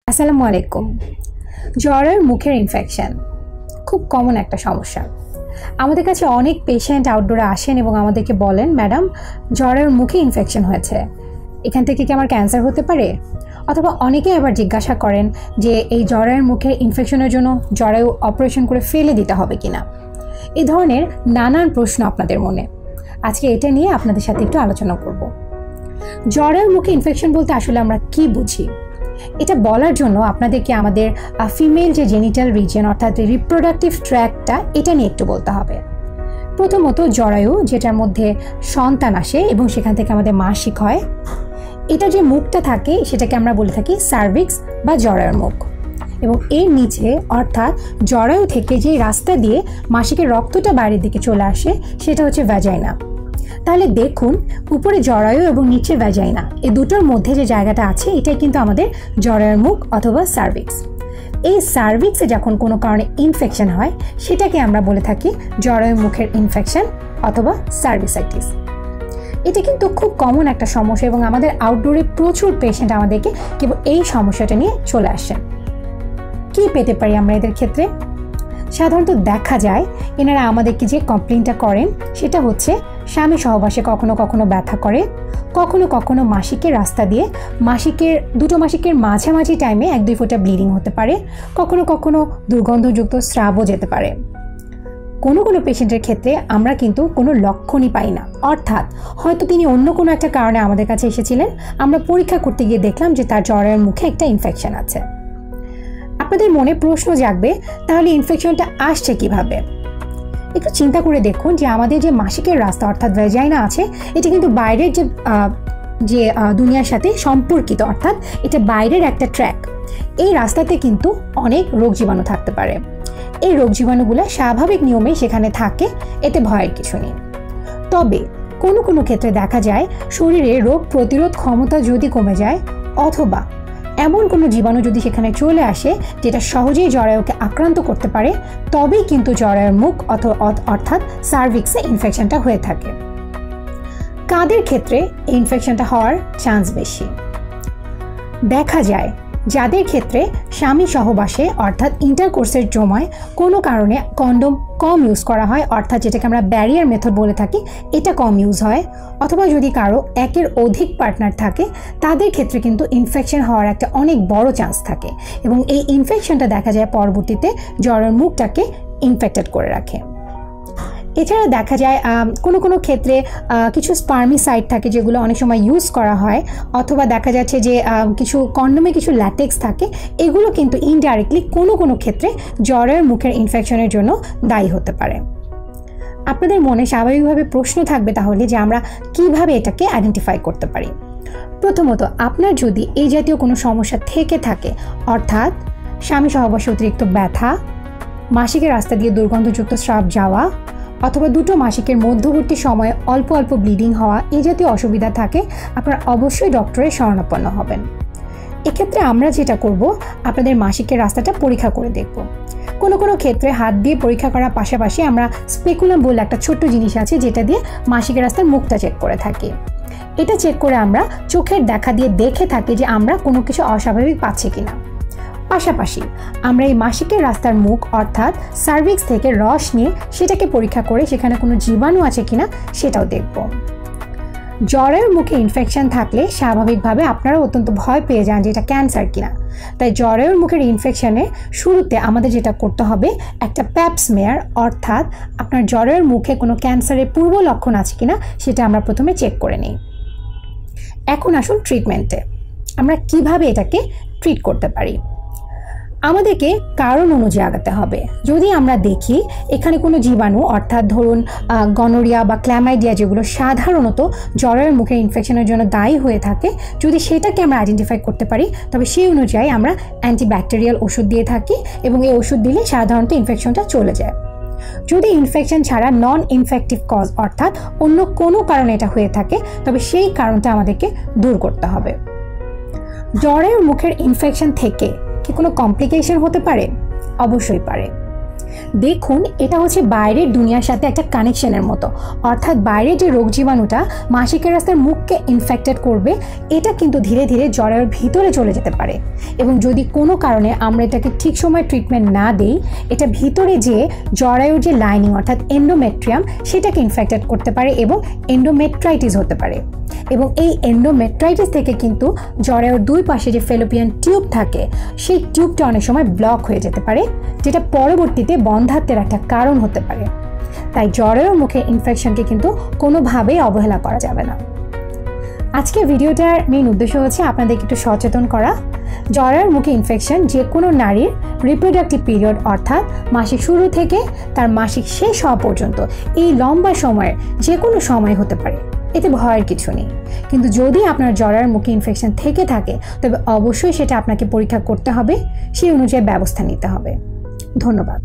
আসসালামু আলাইকুম। জ্বরের মুখের ইনফেকশন খুব কমন একটা সমস্যা। আমাদের কাছে অনেক পেশেন্ট আউটডোরে আসেন এবং আমাদেরকে বলেন, ম্যাডাম জ্বরের মুখে ইনফেকশন হয়েছে, এখান থেকে কি আমার ক্যান্সার হতে পারে? অথবা অনেকে আবার জিজ্ঞাসা করেন যে এই জ্বরের মুখের ইনফেকশনের জন্য জরায়ু অপারেশন করে ফেলে দিতে হবে কিনা। এই ধরনের নানান প্রশ্ন আপনাদের মনে। আজকে এটা নিয়ে আপনাদের সাথে একটু আলোচনা করব। জ্বরের মুখে ইনফেকশন বলতে আসলে আমরা কি বুঝি, এটা বলার জন্য আপনাদেরকে আমাদের ফিমেল যে জেনিটাল রিজিয়ন অর্থাৎ রিপ্রোডাক্টিভ ট্র্যাক্টটা এটা নিয়ে একটু বলতে হবে। প্রথমত জরায়ু, যেটার মধ্যে সন্তান আসে এবং সেখান থেকে আমাদের মাসিক হয়, এটা যে মুখটা থাকে সেটাকে আমরা বলে থাকি সার্ভিক্স বা জরায়ুর মুখ। এবং এর নিচে অর্থাৎ জরায়ু থেকে যে রাস্তা দিয়ে মাসিকের রক্তটা বাইরের দিকে চলে আসে সেটা হচ্ছে ভ্যাজাইনা। তাহলে দেখুন, উপরে জরায়ু এবং নিচে ভ্যাজাইনা, এই দুটোর মধ্যে যে জায়গাটা আছে এটাই কিন্তু আমাদের জরায়ুর মুখ অথবা সার্ভিক্স। এই সার্ভিক্সে যখন কোনো কারণে ইনফেকশন হয় সেটাকে আমরা বলে থাকি জরায়ু মুখের ইনফেকশন অথবা সার্ভিসাইটিস। এটা কিন্তু খুব কমন একটা সমস্যা এবং আমাদের আউটডোরে প্রচুর পেশেন্ট আমাদেরকে কেবল এই সমস্যাটা নিয়ে চলে আসেন। কি পেতে পারি আমরা এদের ক্ষেত্রে? সাধারণত দেখা যায় এনারা আমাদেরকে যে কমপ্লেনটা করেন সেটা হচ্ছে স্বামী সহবাসে কখনো কখনো ব্যথা করে, কখনো কখনো মাসিকের রাস্তা দিয়ে দুটো মাসিকের মাঝামাঝি টাইমে 1-2 ফোঁটা ব্লিডিং হতে পারে, কখনো কখনো দুর্গন্ধযুক্ত স্রাবও যেতে পারে। কোনো কোনো পেশেন্টের ক্ষেত্রে আমরা কিন্তু কোনো লক্ষণই পাই না, অর্থাৎ হয়তো তিনি অন্য কোনো একটা কারণে আমাদের কাছে এসেছিলেন, আমরা পরীক্ষা করতে গিয়ে দেখলাম যে তার জ্বরের মুখে একটা ইনফেকশন আছে। আপনাদের মনে প্রশ্ন জাগবে, তাহলে ইনফেকশনটা আসছে কিভাবে? একটু চিন্তা করে দেখুন যে আমাদের যে মাসিকের রাস্তা অর্থাৎ ভ্যাজাইনা আছে, এটা কিন্তু বাইরের যে দুনিয়ার সাথে সম্পর্কিত, অর্থাৎ এটা বাইরের একটা ট্র্যাক। এই রাস্তাতে কিন্তু অনেক রোগ জীবাণু থাকতে পারে। এই রোগ জীবাণুগুলো স্বাভাবিক নিয়মে সেখানে থাকে, এতে ভয়ের কিছু নেই। তবে কোনো কোনো ক্ষেত্রে দেখা যায় শরীরে রোগ প্রতিরোধ ক্ষমতা যদি কমে যায় অথবা এমন কোনো জীবাণু যদি সেখানে চলে আসে যেটা সহজেই জরায়ুকে আক্রান্ত করতে পারে, তবেই কিন্তু জরায়ুর মুখ অর্থাৎ সার্ভিক্সে ইনফেকশনটা হয়ে থাকে। কাদের ক্ষেত্রে এই ইনফেকশনটা হওয়ার চান্স বেশি? দেখা যায় যাদের ক্ষেত্রে স্বামী সহবাসে অর্থাৎ ইন্টারকোর্সের সময় কোনো কারণে কন্ডোম কম ইউজ করা হয়, অর্থাৎ যেটাকে আমরা ব্যারিয়ার মেথড বলে থাকি, এটা কম ইউজ হয়, অথবা যদি কারো একের অধিক পার্টনার থাকে তাদের ক্ষেত্রে কিন্তু ইনফেকশন হওয়ার একটা অনেক বড় চান্স থাকে এবং এই ইনফেকশনটা দেখা যায় পরবর্তীতে জ্বরের মুখটাকে ইনফেক্টেড করে রাখে। এছাড়া দেখা যায় কোনো কোনো ক্ষেত্রে কিছু স্পার্মিসাইড থাকে যেগুলো অনেক সময় ইউজ করা হয়, অথবা দেখা যাচ্ছে যে কিছু কন্ডোমে কিছু ল্যাটেক্স থাকে, এগুলো কিন্তু ইনডাইরেক্টলি কোনো কোনো ক্ষেত্রে জ্বরের মুখের ইনফেকশনের জন্য দায়ী হতে পারে। আপনাদের মনে স্বাভাবিকভাবে প্রশ্ন থাকবে তাহলে যে আমরা কিভাবে এটাকে আইডেন্টিফাই করতে পারি। প্রথমত, আপনার যদি এই জাতীয় কোনো সমস্যা থেকে থাকে, অর্থাৎ স্বামী সহবাসে অতিরিক্ত ব্যথা, মাসিকের রাস্তা দিয়ে দুর্গন্ধযুক্ত স্রাব যাওয়া, অথবা দুটো মাসিকের মধ্যবর্তী সময়ে অল্প অল্প ব্লিডিং হওয়া, এই জাতীয় অসুবিধা থাকে, আপনারা অবশ্যই ডক্টরের শরণাপন্ন হবেন। এক্ষেত্রে আমরা যেটা করব, আপনাদের মাসিকের রাস্তাটা পরীক্ষা করে দেখব। কোনো কোনো ক্ষেত্রে হাত দিয়ে পরীক্ষা করার পাশাপাশি আমরা স্পেকুলাম বলে একটা ছোট্ট জিনিস আছে যেটা দিয়ে মাসিকের রাস্তার মুখটা চেক করে থাকি। এটা চেক করে আমরা চোখের দেখা দিয়ে দেখে থাকি যে আমরা কোনো কিছু অস্বাভাবিক পাচ্ছি কিনা। পাশাপাশি আমরা এই মাসিকের রাস্তার মুখ অর্থাৎ সার্ভিক্স থেকে রস নিয়ে সেটাকে পরীক্ষা করে সেখানে কোনো জীবাণু আছে কিনা সেটাও দেখব। জ্বরের মুখে ইনফেকশন থাকলে স্বাভাবিকভাবে আপনারা অত্যন্ত ভয় পেয়ে যান যে এটা ক্যান্সার কিনা। তাই জ্বরের মুখের ইনফেকশনে শুরুতে আমাদের যেটা করতে হবে, একটা প্যাপ স্মেয়ার অর্থাৎ আপনার জ্বরের মুখে কোনো ক্যান্সারের পূর্ব লক্ষণ আছে কিনা সেটা আমরা প্রথমে চেক করে নিই। এখন আসুন ট্রিটমেন্টে, আমরা কিভাবে এটাকে ট্রিট করতে পারি। আমাদেরকে কারণ অনুযায়ী আগাতে হবে। যদি আমরা দেখি এখানে কোনো জীবাণু অর্থাৎ ধরুন গনোরিয়া বা ক্ল্যামাইডিয়া, যেগুলো সাধারণত জ্বরের মুখের ইনফেকশনের জন্য দায়ী হয়ে থাকে, যদি সেটাকে আমরা আইডেন্টিফাই করতে পারি তবে সেই অনুযায়ী আমরা অ্যান্টিব্যাকটেরিয়াল ওষুধ দিয়ে থাকি এবং এই ওষুধ দিলে সাধারণত ইনফেকশনটা চলে যায়। যদি ইনফেকশন ছাড়া নন ইনফেক্টিভ কজ অর্থাৎ অন্য কোনো কারণে এটা হয়ে থাকে তবে সেই কারণটা আমাদেরকে দূর করতে হবে। জ্বরের মুখের ইনফেকশন থেকে কি কোনো কমপ্লিকেশন হতে পারে? অবশ্যই পারে। দেখুন, এটা হচ্ছে বাইরের দুনিয়ার সাথে একটা কানেকশনের মতো। অর্থাৎ বাইরের যে রোগ জীবাণুটা মাসিকের রাস্তার মুখকে ইনফেক্টেড করবে, এটা কিন্তু ধীরে ধীরে জরায়ুর ভিতরে চলে যেতে পারে। এবং যদি কোনো কারণে আমরা এটাকে ঠিক সময় ট্রিটমেন্ট না দিই, এটা ভিতরে যেয়ে জরায়ুর যে লাইনিং অর্থাৎ এন্ডোমেট্রিয়াম সেটাকে ইনফেক্টেড করতে পারে এবং এন্ডোমেট্রাইটিস হতে পারে। এবং এই এন্ডোমেট্রাইটিস থেকে কিন্তু জরায়ুর দুই পাশে যে ফেলোপিয়ান টিউব থাকে সেই টিউবটা অনেক সময় ব্লক হয়ে যেতে পারে, যেটা পরবর্তীতে বন্ধ্যাত্বের একটা কারণ হতে পারে। তাই জরায়ুর মুখে ইনফেকশনকে কিন্তু কোনোভাবেই অবহেলা করা যাবে না। আজকের ভিডিওটার মেইন উদ্দেশ্য হচ্ছে আপনাদেরকে একটু সচেতন করা। জরায়ুর মুখে ইনফেকশন যে কোনো নারীর রিপ্রোডাক্টিভ পিরিয়ড অর্থাৎ মাসিক শুরু থেকে তার মাসিক শেষ হওয়া পর্যন্ত এই লম্বা সময়ের যে কোনো সময় হতে পারে, এতে ভয়ের কিছু নেই। কিন্তু যদি আপনার জরায়ুর মুখে ইনফেকশন থেকে থাকে তবে অবশ্যই সেটা আপনাকে পরীক্ষা করতে হবে, সেই অনুযায়ী ব্যবস্থা নিতে হবে। ধন্যবাদ।